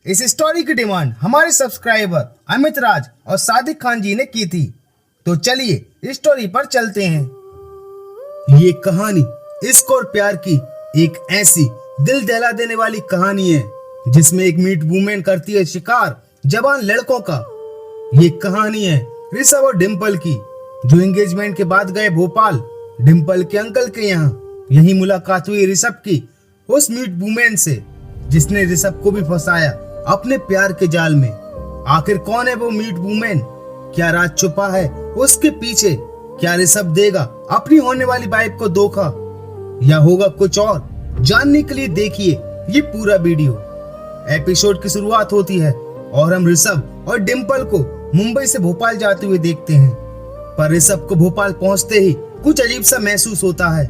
इस स्टोरी की डिमांड हमारे सब्सक्राइबर अमित राज और सादिक खान जी ने की थी, तो चलिए स्टोरी पर चलते हैं। ये कहानी इश्क और प्यार की एक ऐसी दिल दहला देने वाली कहानी है जिसमें एक मीट वूमेन करती है शिकार जवान लड़कों का। ये कहानी है ऋषभ और डिंपल की, जो एंगेजमेंट के बाद गए भोपाल डिंपल के अंकल के यहाँ। यही मुलाकात हुई ऋषभ की उस मीट वूमेन से जिसने ऋषभ को भी फंसाया अपने प्यार के जाल में। आखिर कौन है वो मीट वूमेन? क्या राज छुपा है उसके पीछे? क्या ऋषभ देगा अपनी होने वाली वाइफ को धोखा या होगा कुछ और? जानने के लिए देखिए ये पूरा वीडियो। एपिसोड की शुरुआत होती है और हम ऋषभ और डिंपल को मुंबई से भोपाल जाते हुए देखते हैं। पर ऋषभ को भोपाल पहुंचते ही कुछ अजीब सा महसूस होता है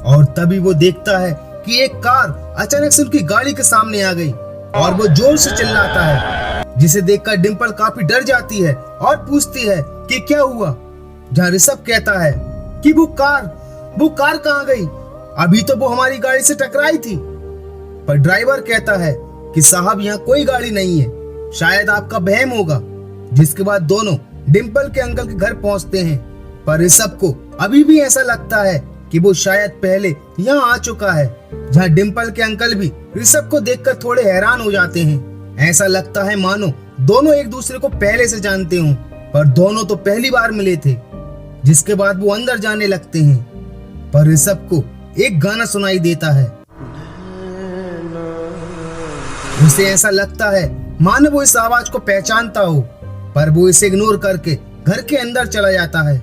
और तभी वो देखता है कि एक कार अचानक से उनकी गाड़ी के सामने आ गई और वो जोर से चिल्लाता है, जिसे देखकर डिंपल काफी डर जाती है और पूछती है कि क्या हुआ। जहाँ ऋषभ कहता है कि वो कार कहाँ गई? अभी तो वो हमारी गाड़ी से टकराई थी। पर ड्राइवर कहता है कि साहब यहाँ कोई गाड़ी नहीं है, शायद आपका वहम होगा। जिसके बाद दोनों डिंपल के अंकल के घर पहुंचते हैं। पर ऋषभ को अभी भी ऐसा लगता है कि वो शायद पहले यहाँ आ चुका है। जहाँ डिंपल के अंकल भी ऋषभ को देखकर थोड़े हैरान हो जाते हैं। ऐसा लगता है मानो दोनों एक दूसरे को पहले से जानते हों, पर दोनों तो पहली बार मिले थे। जिसके बाद वो अंदर जाने लगते हैं, पर ऋषभ को एक गाना सुनाई देता है। उसे ऐसा लगता है मानो वो इस आवाज को पहचानता हो, पर वो इसे इग्नोर करके घर के अंदर चला जाता है।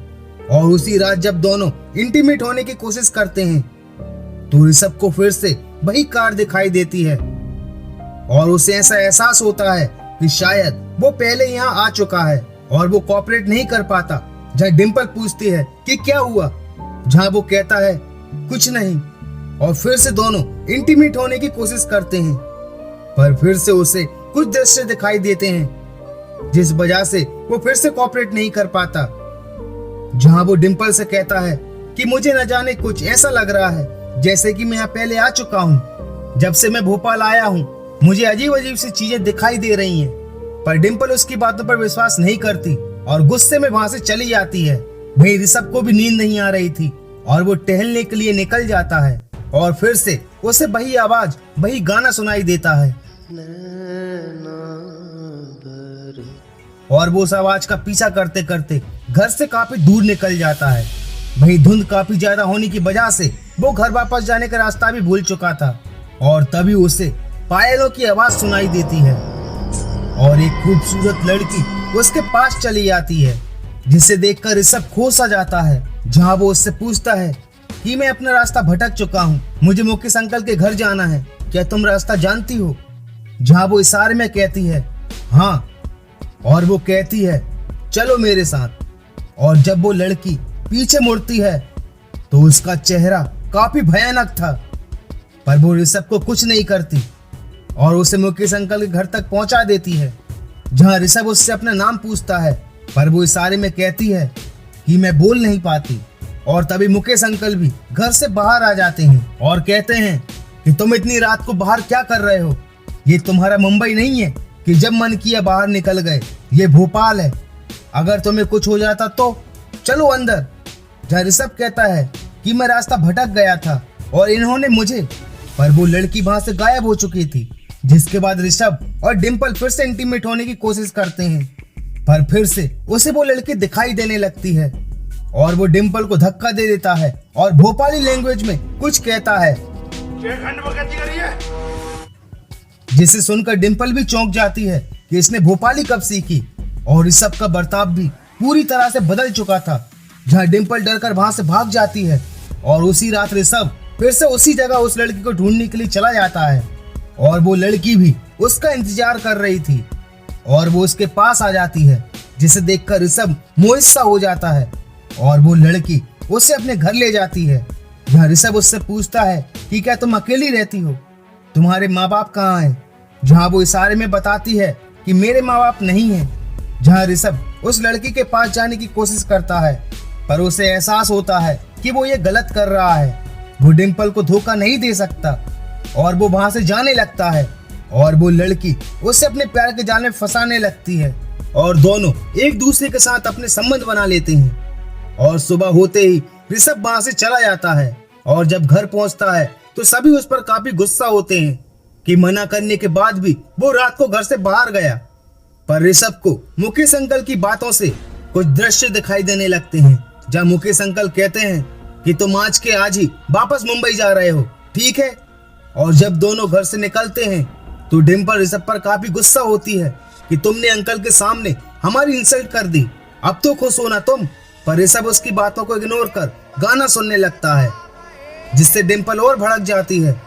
और उसी रात जब दोनों इंटीमेट होने की कोशिश करते हैं तो ऋषभ को फिर से वही कार दिखाई देती है और उसे ऐसा एहसास होता है कि शायद वो पहले यहाँ आ चुका है और वो कोऑपरेट नहीं कर पाता। जहाँ डिंपल पूछती है कि क्या हुआ, जहाँ वो कहता है कुछ नहीं, और फिर से दोनों इंटीमेट होने की कोशिश करते हैं। पर फिर से उसे कुछ दृश्य दिखाई देते हैं जिस वजह से वो फिर से कोऑपरेट नहीं कर पाता। जहाँ वो डिंपल से कहता है कि मुझे न जाने कुछ ऐसा लग रहा है जैसे कि मैं यहाँ पहले आ चुका हूँ। जब से मैं भोपाल आया हूँ मुझे अजीब अजीब सी चीजें दिखाई दे रही हैं। पर डिंपल उसकी बातों पर विश्वास नहीं करती और गुस्से में वहां से चली जाती है। वहीं ऋषभ को भी नींद नहीं आ रही थी और वो टहलने के लिए निकल जाता है और फिर से उसे वही आवाज वही गाना सुनाई देता है और वो उस आवाज का पीछा करते करते घर से काफी दूर निकल जाता है। वही धुंध काफी ज्यादा होने की वजह से वो घर वापस जाने का रास्ता भी भूल चुका था और तभी उसे पायलों की आवाज सुनाई देती है और एक खूबसूरत लड़की उसके पास चली जाती है, जिसे देखकर ऋषभ खो सा जाता है। जहाँ वो उससे पूछता है कि मैं अपना रास्ता भटक चुका हूँ, मुझे मुकेश अंकल के घर जाना है, क्या तुम रास्ता जानती हो? जहाँ वो इशारे में कहती है हाँ, और वो कहती है चलो मेरे साथ। और जब वो लड़की पीछे मुड़ती है तो उसका चेहरा काफी भयानक था, पर वो ऋषभ को कुछ नहीं करती और उसे मुकेश अंकल के घर तक पहुंचा देती है। जहां ऋषभ उससे अपना नाम पूछता है, पर वो इशारे में कहती है कि मैं बोल नहीं पाती। और तभी मुकेश अंकल भी घर से बाहर आ जाते हैं और कहते हैं कि तुम इतनी रात को बाहर क्या कर रहे हो? ये तुम्हारा मुंबई नहीं है कि जब मन किया बाहर निकल गए, ये भोपाल है। अगर तुम्हें कुछ हो जाता तो चलो अंदर। जहाँ ऋषभ कहता है कि मैं रास्ता भटक गया था और इन्होंने मुझे, पर वो लड़की वहां से गायब हो चुकी थी। जिसके बाद ऋषभ और डिंपल फिर से इंटीमेट होने की कोशिश करते हैं, पर फिर से उसे वो लड़की दिखाई देने लगती है और वो डिंपल को धक्का दे देता है और भोपाली लैंग्वेज में कुछ कहता है, जिसे सुनकर डिंपल भी चौंक जाती है कि इसने भोपाली कब सीखी। और ऋषभ का बर्ताव भी पूरी तरह से बदल चुका था। जहाँ डिंपल डरकर वहां से भाग जाती है और उसी रात ऋषभ फिर से उसी जगह उस लड़की को ढूंढने के लिए चला जाता है और वो लड़की भी उसका इंतजार कर रही थी और वो उसके पास आ जाती है, जिसे देखकर ऋषभ मोहित सा हो जाता है और वो लड़की उसे अपने घर ले जाती है। जहाँ ऋषभ उससे पूछता है कि क्या तुम अकेली रहती हो, तुम्हारे माँ बाप कहाँ हैं? जहाँ वो इशारे में बताती है कि मेरे माँ बाप नहीं है। जहाँ ऋषभ उस लड़की के पास जाने की कोशिश करता है, पर उसे एहसास होता है कि वो ये गलत कर रहा है। वो डिंपल को धोखा नहीं दे सकता और वो वहां से जाने लगता है और वो लड़की उसे अपने प्यार के जाल में फंसाने लगती है और दोनों एक दूसरे के साथ अपने संबंध बना लेते हैं। और सुबह होते ही ऋषभ वहां से चला जाता है और जब घर पहुंचता है तो सभी उस पर काफी गुस्सा होते हैं कि मना करने के बाद भी वो रात को घर से बाहर गया। पर ऋषभ को मुकेश अंकल की बातों से कुछ दृश्य दिखाई देने लगते हैं जहाँ मुकेश अंकल कहते हैं कि तुम आज के आज ही वापस मुंबई जा रहे हो, ठीक है। और जब दोनों घर से निकलते हैं तो डिम्पल ऋषभ पर काफी गुस्सा होती है कि तुमने अंकल के सामने हमारी इंसल्ट कर दी, अब तो खुश हो ना तुम। पर ऋषभ उसकी बातों को इग्नोर कर गाना सुनने लगता है जिससे डिम्पल और भड़क जाती है।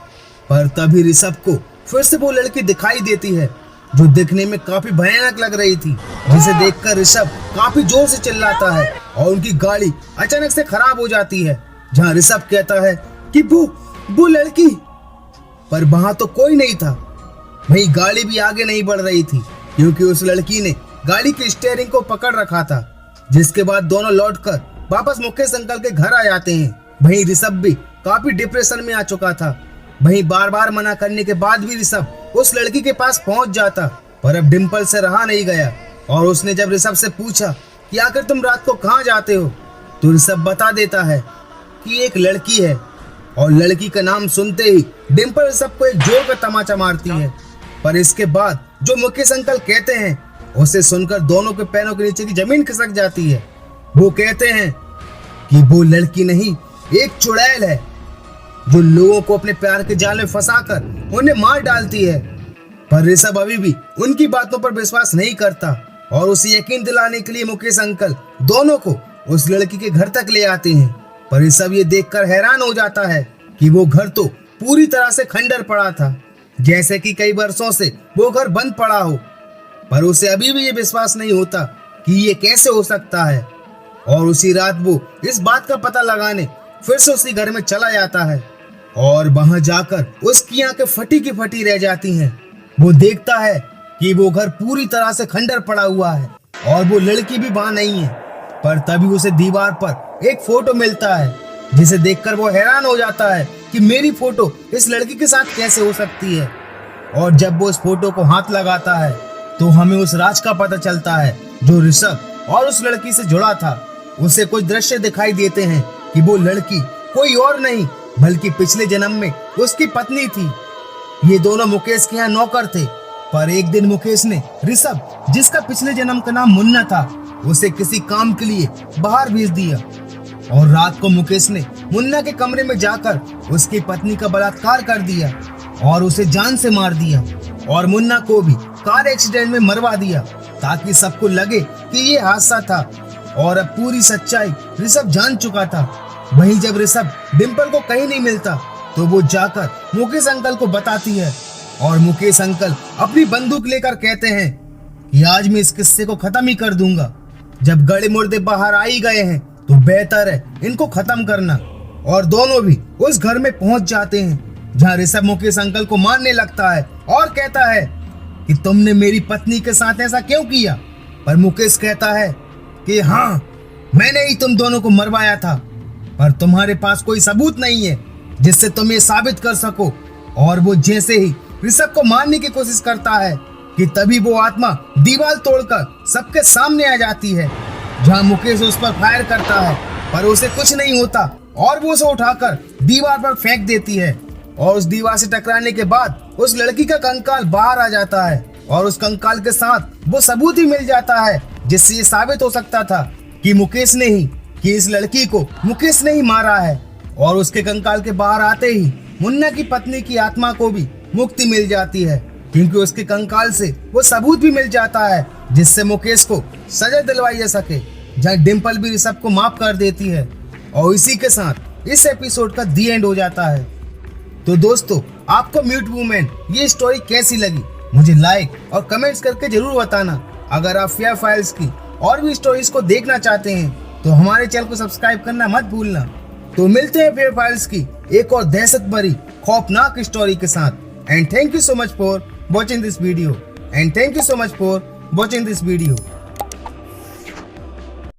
पर तभी ऋषभ को फिर से वो लड़की दिखाई देती है जो दिखने में काफी भयानक लग रही थी, जिसे देखकर ऋषभ काफी जोर से चिल्लाता है और उनकी गाड़ी अचानक से खराब हो जाती है जहां ऋषभ कहता है कि वो लड़की। पर वहां तो कोई नहीं था, वही गाड़ी भी आगे नहीं बढ़ रही थी क्योंकि उस लड़की ने गाड़ी के स्टीयरिंग को पकड़ रखा था। जिसके बाद दोनों लौटकर वापस मुकेश अंकल के घर आ जाते हैं। वहीं ऋषभ भी काफी डिप्रेशन में आ चुका था। वहीं बार बार मना करने के बाद भी ऋषभ उस लड़की के पास पहुंच जाता, पर अब डिम्पल से रहा नहीं गया और उसने जब ऋषभ से पूछा कि आखिर तुम रात को कहाँ जाते हो तो ऋषभ बता देता है कि एक लड़की है। और लड़की का नाम सुनते ही डिम्पल ऋषभ को एक जोर का तमाचा मारती है। पर इसके बाद जो मुकेश अंकल कहते हैं उसे सुनकर दोनों के पैरों के नीचे की जमीन खिसक जाती है। वो कहते हैं कि वो लड़की नहीं, एक चुड़ैल है जो लोगों को अपने प्यार के जाल में फंसाकर उन्हें मार डालती है। पर ऋषभ अभी भी उनकी बातों पर विश्वास नहीं करता और उसे यकीन दिलाने के लिए मुकेश अंकल दोनों को उस लड़की के घर तक ले आते हैं। पर ऋषभ ये देखकर हैरान हो जाता है कि वो घर तो पूरी तरह से खंडर पड़ा था, जैसे कि कई वर्षों से वो घर बंद पड़ा हो। पर उसे अभी भी ये विश्वास नहीं होता कि ये कैसे हो सकता है। और उसी रात वो इस बात का पता लगाने फिर से उसी घर में चला जाता है और वहां जाकर उसकी आंखें फटी की फटी रह जाती हैं। वो देखता है कि वो घर पूरी तरह से खंडर पड़ा हुआ है और वो लड़की भी वहां नहीं है। पर तभी उसे दीवार पर एक फोटो मिलता है जिसे देखकर वो हैरान हो जाता है कि मेरी फोटो इस लड़की के साथ कैसे हो सकती है। और जब वो उस फोटो को हाथ लगाता है तो हमें उस राज का पता चलता है जो ऋषभ और उस लड़की से जुड़ा था। उसे कुछ दृश्य दिखाई देते हैं कि वो लड़की कोई और नहीं बल्कि पिछले जन्म में उसकी पत्नी थी। ये दोनों मुकेश के यहाँ नौकर थे। पर एक दिन मुकेश ने ऋषभ, जिसका पिछले जन्म का नाम मुन्ना था, उसे किसी काम के लिए बाहर भेज दिया। और रात को मुकेश ने मुन्ना के कमरे में जाकर उसकी पत्नी का बलात्कार कर दिया और उसे जान से मार दिया और मुन्ना को भी कार एक्सीडेंट में मरवा दिया ताकि सबको लगे कि ये हादसा था। और अब पूरी सच्चाई ऋषभ जान चुका था। वहीं जब ऋषभ डिम्पल को कहीं नहीं मिलता तो वो जाकर मुकेश अंकल को बताती है और मुकेश अंकल अपनी बंदूक लेकर कहते हैं कि आज मैं इस किस्से को खत्म ही कर दूंगा। जब गड़े मुर्दे बाहर आ ही गए हैं तो बेहतर है इनको खत्म करना। और दोनों भी उस घर में पहुंच जाते हैं जहां ऋषभ मुकेश अंकल को मारने लगता है और कहता है कि तुमने मेरी पत्नी के साथ ऐसा क्यों किया। पर मुकेश कहता है कि हाँ, मैंने ही तुम दोनों को मरवाया था, पर तुम्हारे पास कोई सबूत नहीं है जिससे तुम ये साबित कर सको। और वो जैसे ही ऋषभ को मारने की कोशिश करता है कि तभी वो आत्मा दीवार तोड़कर सबके सामने आ जाती है जहां मुकेश उस पर फायर करता है, पर उसे कुछ नहीं होता और वो उसे उठाकर दीवार पर फेंक देती है। और उस दीवार से टकराने के बाद उस लड़की का कंकाल बाहर आ जाता है और उस कंकाल के साथ वो सबूत ही मिल जाता है जिससे ये साबित हो सकता था कि मुकेश ने ही, कि इस लड़की को मुकेश ने ही मारा है। और उसके कंकाल के बाहर आते ही मुन्ना की पत्नी की आत्मा को भी मुक्ति मिल जाती है क्योंकि उसके कंकाल से वो सबूत भी मिल जाता है जिससे मुकेश को सजा दिलवाई जा सके। जहाँ डिम्पल भी ऋषभ को माफ कर देती है और इसी के साथ इस एपिसोड का दी एंड हो जाता है। तो दोस्तों, आपको म्यूट वुमेन ये स्टोरी कैसी लगी मुझे लाइक और कमेंट्स करके जरूर बताना। अगर आप फेयर फाइल्स की और भी स्टोरीज को देखना चाहते हैं तो हमारे चैनल को सब्सक्राइब करना मत भूलना। तो मिलते हैं फेयर फाइल्स की एक और दहशत भरी खौफनाक स्टोरी के साथ। And thank you so much for watching this video.